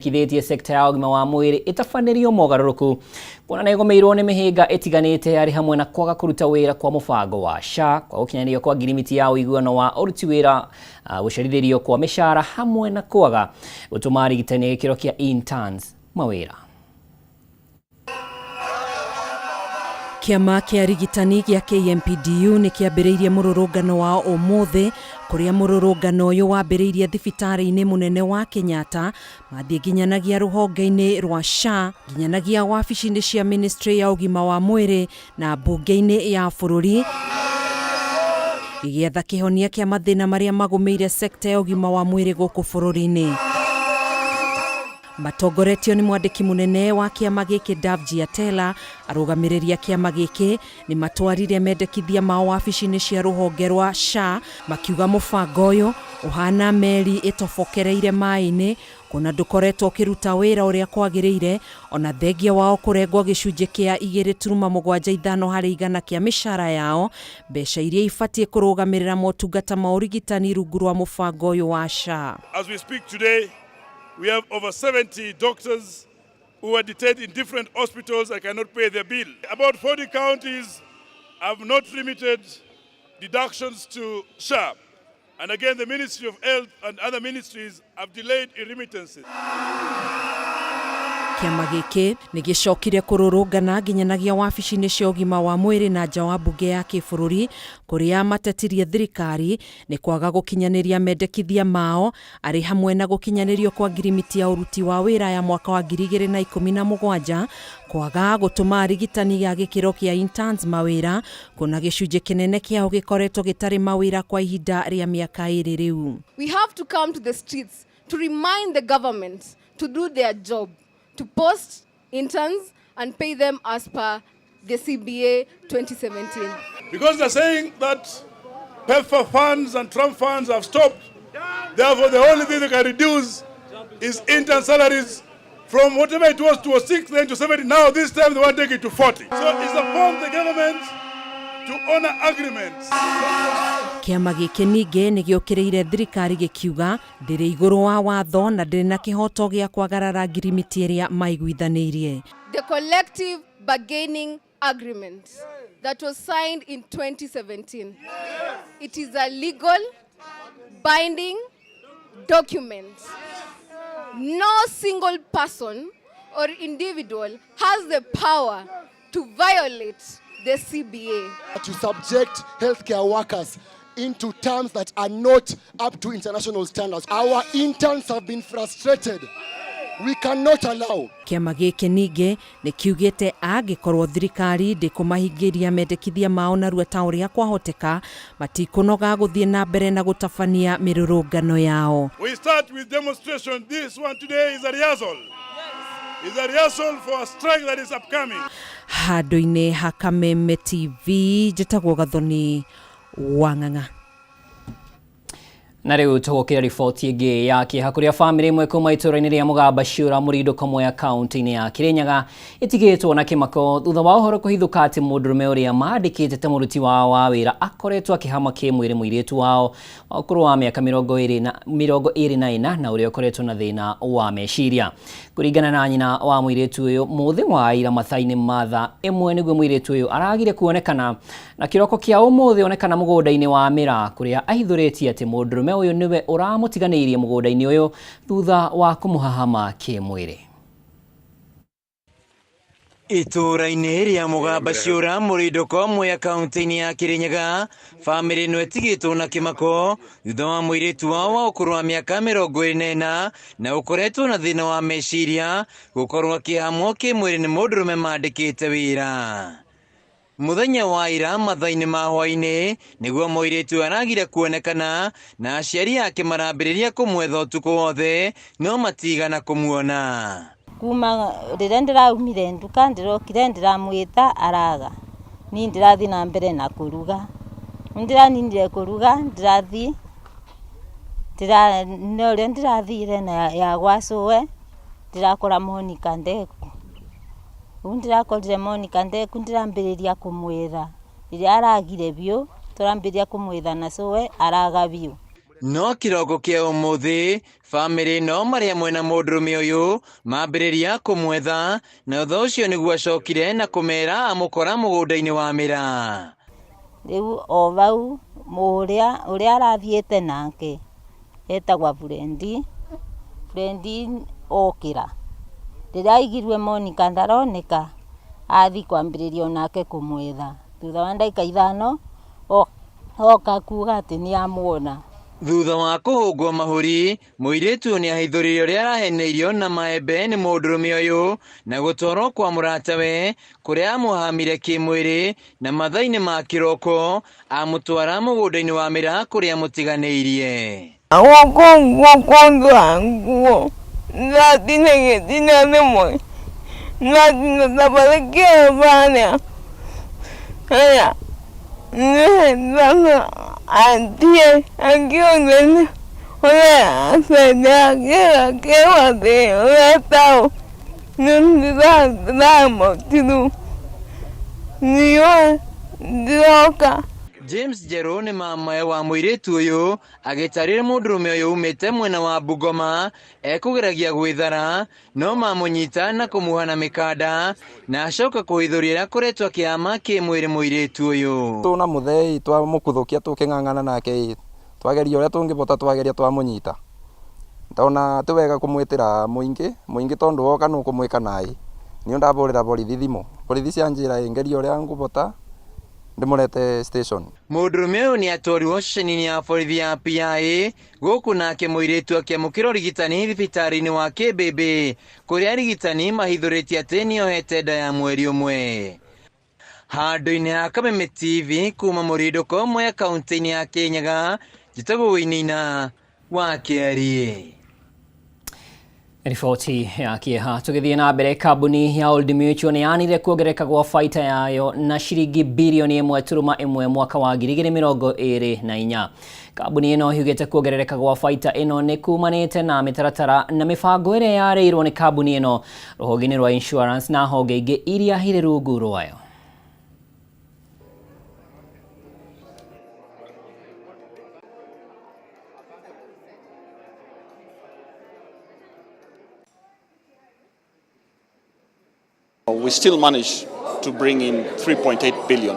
Kithitie sekta ya ũgima wa mwĩrĩ ĩtabanirio mogarũrũku kuona ĩgomeirwo nĩ mĩhĩnga ĩtiganĩte arĩ hamwe na kwaga kũruta wĩra kwa mũbango wa SHA kwa gũkinyanĩrio kwa ngirimiti ya ũiguano wa ũruti wĩra gũcerithĩrio kwa mĩcara hamwe na kwaga gũtũma arigitani gĩkĩro kĩa interns mawĩra. Kiama kĩa arigitani gĩa KMPDU nĩ kĩambĩrĩirie mũrũrũngano wa ũmũthĩ kũrĩa mũrũrũngano ũyũ wambĩrĩirie thibitarĩ-inĩ mũnene wa Kenyatta mathiĩ nginyanagia rũhonge-inĩ rwa SHA nginyanagia wabici-inĩ cia ministry ya ũgima wa mwĩrĩ na mbunge-inĩ ya bũrũri gĩgĩetha kĩhonia kĩa mathĩna marĩa magũmĩire sekta ya ũgima wa mwĩrĩ gũkũ bũrũri-inĩ. Matongoretio nĩ mwandĩki mũnene wa kĩama gĩkĩ Davji Atela arũgamĩrĩria kĩama gĩkĩ nĩ matwarire mendekithia mao wabici-inĩ cia rũhonge rwa SHA makiuga mũbango ũyũ ũhana meri ĩtobokereire maĩ-inĩ kuna ndũkoretwo ũkĩruta wĩra ũrĩa kwagĩrĩire ona thengia wao kũrengwo gĩcunjĩ kĩa 2.75 harĩ igana kĩa mĩcara yao mbeca iria ibatiĩ kũrũgamĩrĩra motungata ma ũrigitani rungu rwa mũbango ũyũ wa SHA. As we speak today, we have over 70 doctors who are detained in different hospitals and cannot pay their bill. About 40 counties have not limited deductions to SHA. And again, the Ministry of Health and other ministries have delayed remittances. Kiama gĩkĩ nĩ gĩcokire kũrũrũngana nginyanagia wabici-inĩ cia ũgima wa mwĩrĩ na nja wa mbunge ya kĩbũrũri kũrĩa matetirie thirikari nĩ kwaga gũkinyanĩria mendekithia mao arĩ hamwe na gũkinyanĩrio kwa ngirimiti ya ũruti wa wĩra ya mwaka wa 2017 kwaga gũtũma arigitani gĩa gĩkĩro kĩa interns mawĩra kuna gĩcunjĩ kĩnene kĩao gĩkoretwo gĩtarĩ mawĩra kwa ihinda rĩa mĩaka 2 rĩu. We have to come to the streets to remind the government to do their job, to post interns and pay them as per the CBA 2017. Because they're saying that PEPFAR funds and Trump funds have stopped. Therefore, the only thing they can reduce is intern salaries from whatever it was to 6, then to 70. Now, this time, they want to take it to 40. So it's upon the government to honor agreements. Kiama gĩkĩ ningĩ nĩ gĩũkĩrĩire thirikari gĩkiuga ndĩrĩ igũrũ wa watho na ndĩrĩ na kĩhoto gĩa kwagarara ngirimiti ĩrĩa maiguithanĩirie. The collective bargaining agreement that was signed in 2017. It is a legal, binding document. No single person or individual has the power to violate the CBA. To subject healthcare workers into terms that are not up to international standards. Our interns have been frustrated. We cannot allow. Kiama gĩkĩ ningĩ nĩ kiugĩte angĩkorwo thirikari ndĩkũmahingĩria mendekithia mao narua ta ũrĩa kwahoteka matikũnoga gũthiĩ na mbere na gũtabania mĩrũrũngano yao. We start with demonstration. This one today is a rehearsal. It's a rehearsal for a strike that is upcoming. Handũ-inĩ ha Kameme TV njĩtagwo Gathoni Wang'ang'a. Na rĩu tũgũkĩra riboti ĩngĩ ya kĩeha kũrĩa bamĩrĩ ĩmwe kuma itũũra-inĩ rĩa Mũgamba mũrindũ kamwe ya kaunti-inĩ ya Kirinyaga ĩtigĩtwo na kĩmako thutha wa ũhoro kũhithũka atĩ mũndũrũme ũrĩa mandĩkĩte ta mũruti wao wa wĩra akoretwo akĩhama kĩmwĩrĩ mũirĩtu wao wa ũkũrũ wa mĩaka 24 na ũrĩa ũkoretwo na thĩna wa meciria. Kũringana na nyina wa mũirĩtu ũyũ, mũthĩ wa ira mathaa-inĩ ma thaa 1 nĩguo mũirĩtu ũyũ aragire kuonekana na kĩroko kĩa ũmũthĩ onekana mũgũnda-inĩ wa Mĩra kũrĩa ahithũrĩtie atĩ mũndũrũme ũyũ niwe ũramũtiganĩirie mũgũnda-inĩ ũyũ thutha wa kũmũhahama kĩmwĩrĩ. Itũũra-inĩ rĩa Mũgamba mũrindũ kamwe ya kaunti-inĩ ya Kirinyaga, bamĩrĩ ĩno ĩtigĩtwo na kĩmako thutha wa mũirĩtu wao wa ũkũrũ wa mĩaka 24 na ũkoretwo na thĩna wa meciria gũkorwo akĩhamwo kĩmwĩrĩ nĩ mũndũrũme mandĩkĩte wĩra. Mũthenya wa ira mathaa-inĩ ma hwaĩ-inĩ nĩguo mũirĩtu aragire kuonekana na aciari ake marambĩrĩria kũmwetha ũtukũ wothe no matigana kũmuona. Kuma rĩrĩa ndĩraumire nduka ndĩrokire ndĩramwĩta araga. Ni ndĩrathiĩ na mbere na kũruga. Ndĩraninire kũruga ndĩrathiĩ ndĩrathire na ya gwacũwe ndĩrakora Monica Ndeku. Ndĩrakorire Monica Ndeku ndĩrambĩrĩria kũmwĩra. Rĩrĩa aragire biũ tũrambĩrĩria kũmwĩtha na cũwe araga biũ. no kiroko kia umuthi family no maria mwena mũndũrũme ũyũ mambĩrĩria kũmwetha na thutha ũcio nĩguo acokire na kũmera amũkora mũgũnda-inĩ wa mĩraa. Rĩu o vau ũrĩa arathiĩte nake etagwa Frendi okĩra rĩrĩa aigirwe Monica ndaroneka athi kwambĩrĩria onake kũmwetha thutha wa ndagĩka 5 oka kuga atĩ nĩamuona. Thutha wa kũhũngwo mahũri mũirĩtu nĩ ahithũrĩrio rĩrĩa araheneirio na maembe nĩ mũndũrũme ũyũ na gũtwarwo kwa mũratawe kũrĩa amũhamire kĩmwĩrĩ na mathaa-inĩ ma kĩroko amũtwara mũgũnda-inĩ wa mĩraa kũrĩa mũtiganĩirie. Nguo natinegetinya rĩmwe natinatabarikia bana aya nĩhendana antie akiongeni ũrĩa asendea kĩwa thĩ ũrĩa tao nĩndĩramũtiru niwe ndiroka. James Jero nĩ mamae wa mũirĩtu ũyũ agĩtarĩra mũndũrũme ũyũ umĩte mwena wa Bungoma ekũgeragia gwĩthara no mamũnyita na kũmuhana mĩkanda na acoka kũhithũria kũretwo kĩama kĩmwĩrĩ mũirĩtu ũyũ. Tuna mũthei twamũkuthũkia tũkĩng'ang'ana nake twageria ũrĩa tũngĩbota twageria twamũnyita ndona ti wega kũmwĩtĩra mũingĩ tondũ woka nĩ ũkũmwĩka naĩ nĩ ndabũrĩra borithi thimũ borithi cia njĩra ĩngeria ũrĩa ngũbota ndĩmũrete station. Mũndũrũme ũyũ nĩ atwarirwo ceceni-inĩ ya borithi ya PIA gũkũ nake mũirĩtu akĩamũkĩra ũrigitani thibitarĩ-inĩ wa Kĩmbĩmbĩ kũrĩa arigitani mahithũrĩtie atĩ nĩohete nda ya mweri ũmwe. Handũ-inĩ ha Kameme TV kuma mũrindũko ũmwe ya kaunti-inĩ ya Kirinyaga njĩtagwo Wĩnĩina wa Kĩarie. Riboti ya kĩeha tũgĩthiĩ na mbere, kambuni ya Old Mutual nĩ yanire kuongereka gwa baita yayo na ciringi birioni 1.1 mwaka wa 2024. Kambuni ĩno yugĩte kuongerereka gwa baita ĩno nĩ kumanĩte na mĩtaratara na mĩbango ĩrĩa yarĩirwo nĩ kambuni ĩno rũhonge-inĩ rwa insurance na honge ingĩ iria irĩ rungu rwayo. We still managed to bring in 3.8 billion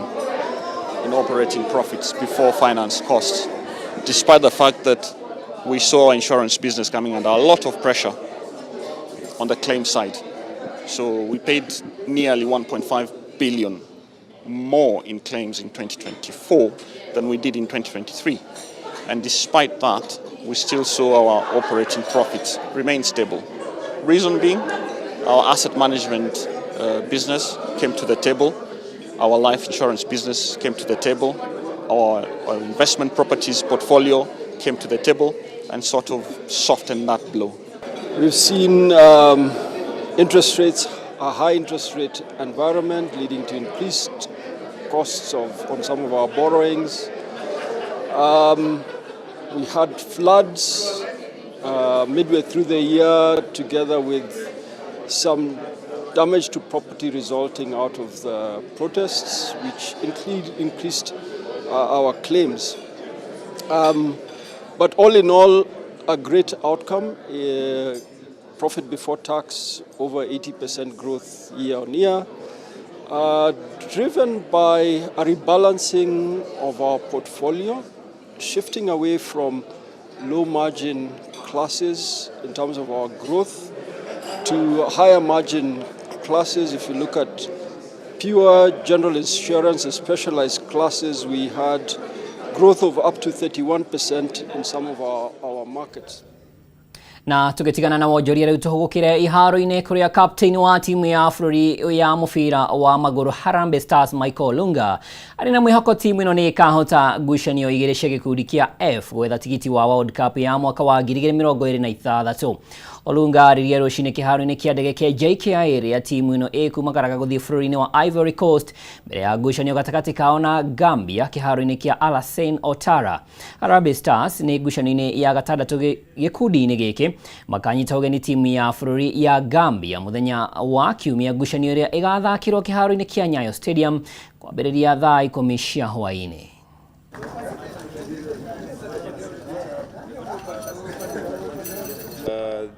in operating profits before finance costs, despite the fact that we saw our insurance business coming under a lot of pressure on the claim side. So we paid nearly 1.5 billion more in claims in 2024 than we did in 2023. And despite that, we still saw our operating profits remain stable. Reason being, our asset management business came to the table, our life insurance business came to the table, our investment properties portfolio came to the table and sort of softened that blow. We've seen interest rates, a high interest rate environment leading to increased costs on some of our borrowings. We had floods midway through the year together with some damage to property resulting out of the protests, which increased our claims. But all in all, a great outcome. Profit before tax over 80% growth year on year, driven by a rebalancing of our portfolio, shifting away from low margin classes in terms of our growth to higher margin classes. If you look at pure general insurance and specialized classes, we had growth of up to 31% in some of our markets. Na tugetigana na wonjoria rĩu tũhũgũkĩre iharo-inĩ kũrĩa captain wa timu ya bũrũri ya mũbira wa magũrũ Harambee Stars Michael Olunga arĩ na mwĩhoko timu ĩno nĩ ĩkahota ngucanio igĩrĩ cia gĩkundi kĩa F gwetha tigiti wa World Cup ya mwaka wa 2026. Olunga aririe rũcinĩ kĩharo-inĩ kĩa ndege kĩa JKIA rĩrĩa timu ĩno ĩkumagaraga gũthiĩ bũrũri-inĩ wa Ivory Coast mbere ya ngucanio gatagatĩ kao na Gambia kĩharo-inĩ kĩa Alassane Ouattara. Harambee Stars nĩ ngucanio-inĩ ya gatandatũ gĩkundi-inĩ gĩkĩ makanyita ũgeni timu ya bũrũri ya Gambia mũthenya wa Kiumia, ngucanio ĩrĩa ĩgathakĩrwo kĩharo-inĩ kĩa Nyayo Stadium kwambĩrĩria thaa 10 cia hwaĩ-inĩ.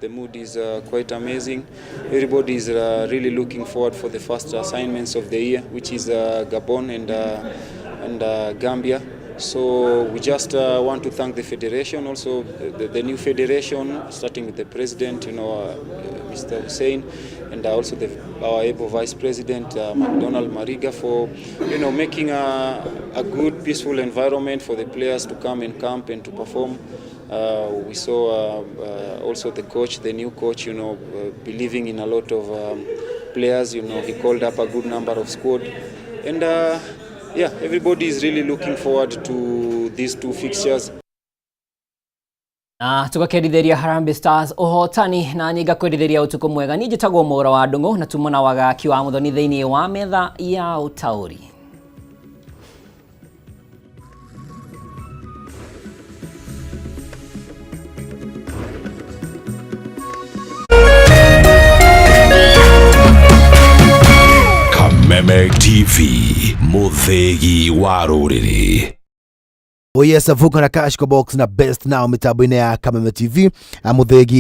The mood is quite amazing. Everybody is really looking forward for the first assignments of the year, which is Gabon and Gambia. So we just want to thank the federation, also the new federation, starting with the president, Mr. Hussein, and also our able vice president, McDonald Mariga, for making a good, peaceful environment for the players to come and camp and to perform. We saw also the coach, the new coach, believing in a lot of players. He called up a good number of squad, and yeah, everybody is really looking forward to these two fixtures. Na tugakerithiria Harambee Stars uhotani na nyigakwiritheria utuko mwega ni njitagwo Mura wa Ndungu na tumona waga kiwa muthoni thiini wa metha ya utauri. Kameme TV, muthegi wa ruriri. Oyesa vuka na cash box na best now mitambo-ini ya Kameme TV, muthegi